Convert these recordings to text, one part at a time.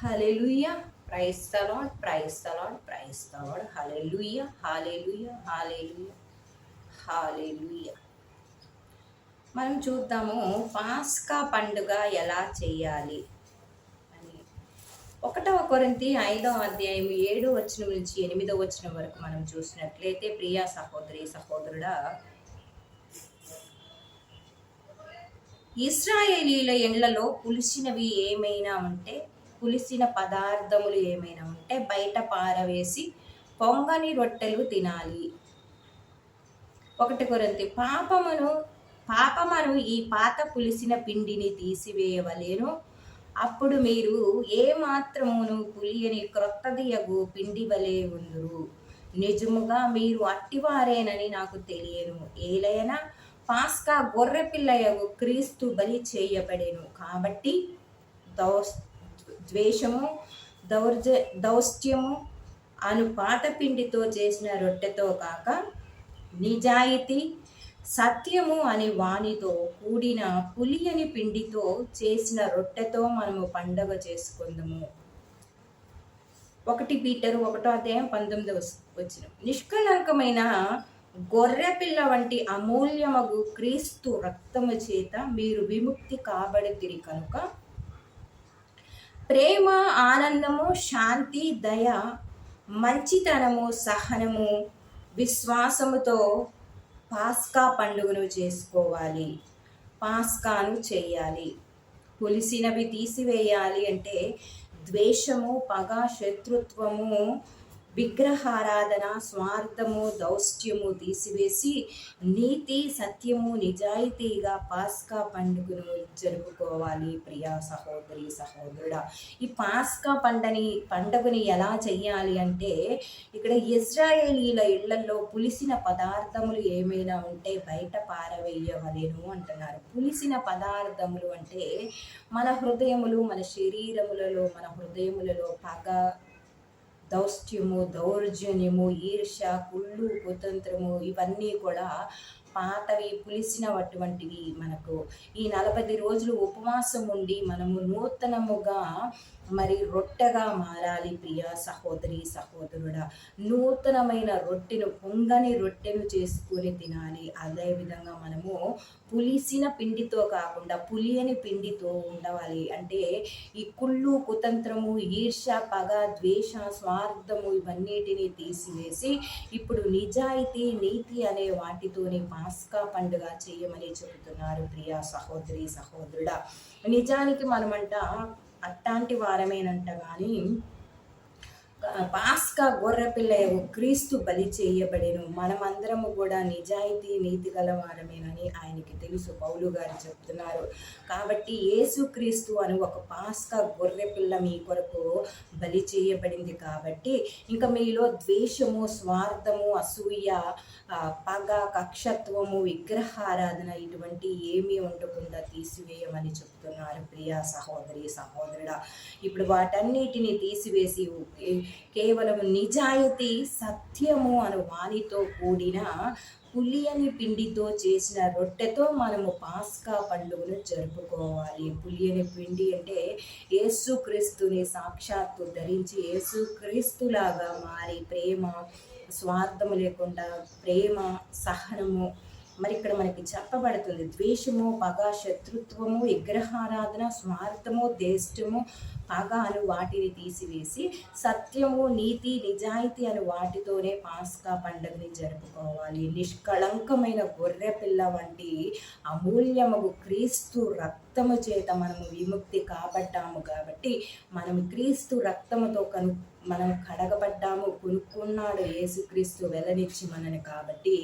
Hallelujah. Praise the lord, praise the lord, praise the lord. Hallelujah, hallelujah, hallelujah, hallelujah. మనం చూద్దాము పాస్కా పండుగ ఎలా చేయాలి అని. 1 కొరింథీ 5వ అధ్యాయం 7వ వచనం నుంచి 8వ వచనం వరకు మనం చూసినట్లయితే, ప్రియా సహోదరి సహోదరుడా, ఇశ్రాయేలీల ఇండ్లలో పులిసినవి ఏమైనా ఉంటే, పులిసిన పదార్థములు ఏమైనా ఉంటే బయట పారవేసి పొంగని రొట్టెలు తినాలి. 1 కొరింథీ పాపమను ఈ పాత పులిసిన పిండిని తీసివేయవలెను. అప్పుడు మీరు ఏ మాత్రమును పులియని క్రొత్తదియగు పిండి వలె ఉందురు. నిజముగా మీరు అట్టివారేనని నాకు తెలియను. ఏలైనా పాస్కా గొర్రె పిల్లయగు క్రీస్తు బలి చేయబడెను. కాబట్టి ద్వేషము, దౌష్ట్యము అను పాత పిండితో చేసిన రొట్టెతో కాక, నిజాయితీ, సత్యము అనే వానితో కూడిన పులియని పిండితో చేసిన రొట్టెతో మనము పండగ చేసుకుందాము. 1 పీటరు 1వ అధ్యాయం 19వ వచనం. నిష్కళంకమైన గొర్రెపిల్ల వంటి అమూల్యమగు క్రీస్తు రక్తము చేత మీరు విముక్తి కాబడితిరి కనుక, ప్రేమ, ఆనందము, శాంతి, దయ, మంచితనము, సహనము, విశ్వాసముతో పాస్కా పండుగను చేసుకోవాలి. పాస్కాను చేయాలి. పులిసినవి తీసివేయాలి అంటే ద్వేషము, పగ, శత్రుత్వము, విగ్రహారాధన, స్వార్థము, దౌష్ట్యము తీసివేసి నీతి, సత్యము, నిజాయితీగా పాస్కా పండుగను జరుపుకోవాలి. ప్రియా సహోదరి సహోదరుడా, ఈ పాస్కా పండుగని ఎలా చెయ్యాలి అంటే, ఇక్కడ ఇశ్రాయేలీల ఇళ్లలో పులిసిన పదార్థములు ఏమైనా ఉంటే బయట పారవేయవలెను అంటున్నారు. పులిసిన పదార్థములు అంటే మన హృదయములు, మన శరీరములలో, మన హృదయములలో పగ, దౌష్ట్యము, దౌర్జన్యము, ఈర్ష్య, కుళ్ళు, కుతంత్రము, ఇవన్నీ కూడా పాతవి, పులిసినటువంటివి. మనకు ఈ 40 రోజులు ఉపవాసం ఉండి మనము నూతనముగా రొట్టెగా మారాలి. ప్రియ సహోదరి సహోదరుడా, నూతనమైన రొట్టెను, పొంగని రొట్టెను చేసుకొని తినాలి. అదేవిధంగా మనము పులిసిన పిండితో కాకుండా పులియని పిండితో ఉండవాలి. అంటే ఈ కుళ్ళు, కుతంత్రము, ఈర్ష, పగ, ద్వేష, స్వార్థము ఇవన్నిటిని తీసివేసి ఇప్పుడు నిజాయితీ, నీతి అనే వాటితోని పాస్కా పండుగ చేయమని చెబుతున్నారు. ప్రియా సహోదరి సహోదరుడా, నిజానికి మనమంట అట్టాంటి వారమేనంట, కానీ పాస్కా గొర్రెపిల్ల క్రీస్తు బలి చేయబడెను. మనమందరము కూడా నిజాయితీ, నీతి గల వారమేనని ఆయనకి తెలుసు. పౌలు గారు చెప్తున్నారు. కాబట్టి యేసుక్రీస్తు అని ఒక పాస్కా గొర్రెపిల్ల మీ కొరకు బలి చేయబడింది. కాబట్టి ఇంకా మీలో ద్వేషము, స్వార్థము, అసూయ, పగ, కక్షత్వము, విగ్రహారాధన ఇటువంటి ఏమీ ఉండకుండా తీసివేయమని చెప్తున్నారు. ప్రియా సహోదరి సహోదరుడా, ఇప్పుడు వాటన్నిటిని తీసివేసి కేవలం నిజాయితీ, సత్యము అను వానితో కూడిన పులియని పిండితో చేసిన రొట్టెతో మనము పాస్కా పండుగను జరుపుకోవాలి. పులియని పిండి అంటే యేసుక్రీస్తుని సాక్షాత్తు ధరించి యేసుక్రీస్తులాగా మారి ప్రేమ, స్వార్థము లేకుండా ప్రేమ, సహనము ఇక్కడ మనకి చెప్పబడుతుంది. ద్వేషము, పగ, శత్రుత్వము, విగ్రహారాధన, స్వార్థము, దేష్టము, పగ అను వాటిని తీసివేసి సత్యము, నీతి, నిజాయితీ అను వాటితోనే పాస్కా పండుగని జరుపుకోవాలి. నిష్కళంకమైన గొర్రె పిల్ల వంటి అమూల్యమగు క్రీస్తు రక్తము చేత మనము విముక్తి కాబడ్డాము. కాబట్టి మనం క్రీస్తు రక్తముతో మనం కడగబడ్డాము, కొనుక్కున్నాడు యేసుక్రీస్తు వెలనిచ్చి మనని. కాబట్టి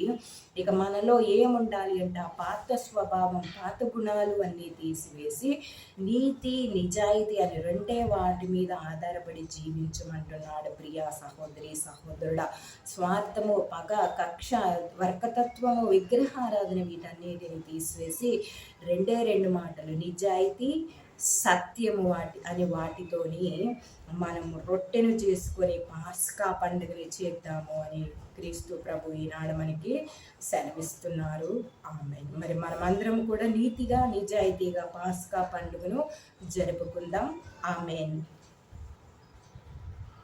ఇక మనలో ఏముండాలి అంటే ఆ పాత స్వభావం, పాత గుణాలు అన్నీ తీసివేసి నీతి, నిజాయితీ అని రెండే వాటి మీద ఆధారపడి జీవించమంటున్నాడు. ప్రియా సహోదరి సహోదరుడా, స్వార్థము, పగ, కక్ష, వర్కతత్వము, విగ్రహారాధన వీటన్నిటిని తీసివేసి రెండు మాటలు నిజాయితీ, సత్యము వాటితోని మనము రొట్టెను చేసుకొని పాస్కా పండుగని చేద్దాము అని క్రీస్తు ప్రభు ఈనాడు మనకి సెలవిస్తున్నారు. ఆమేన్. మనమందరం కూడా నీతిగా, నిజాయితీగా పాస్కా పండుగను జరుపుకుందాం. ఆమేన్.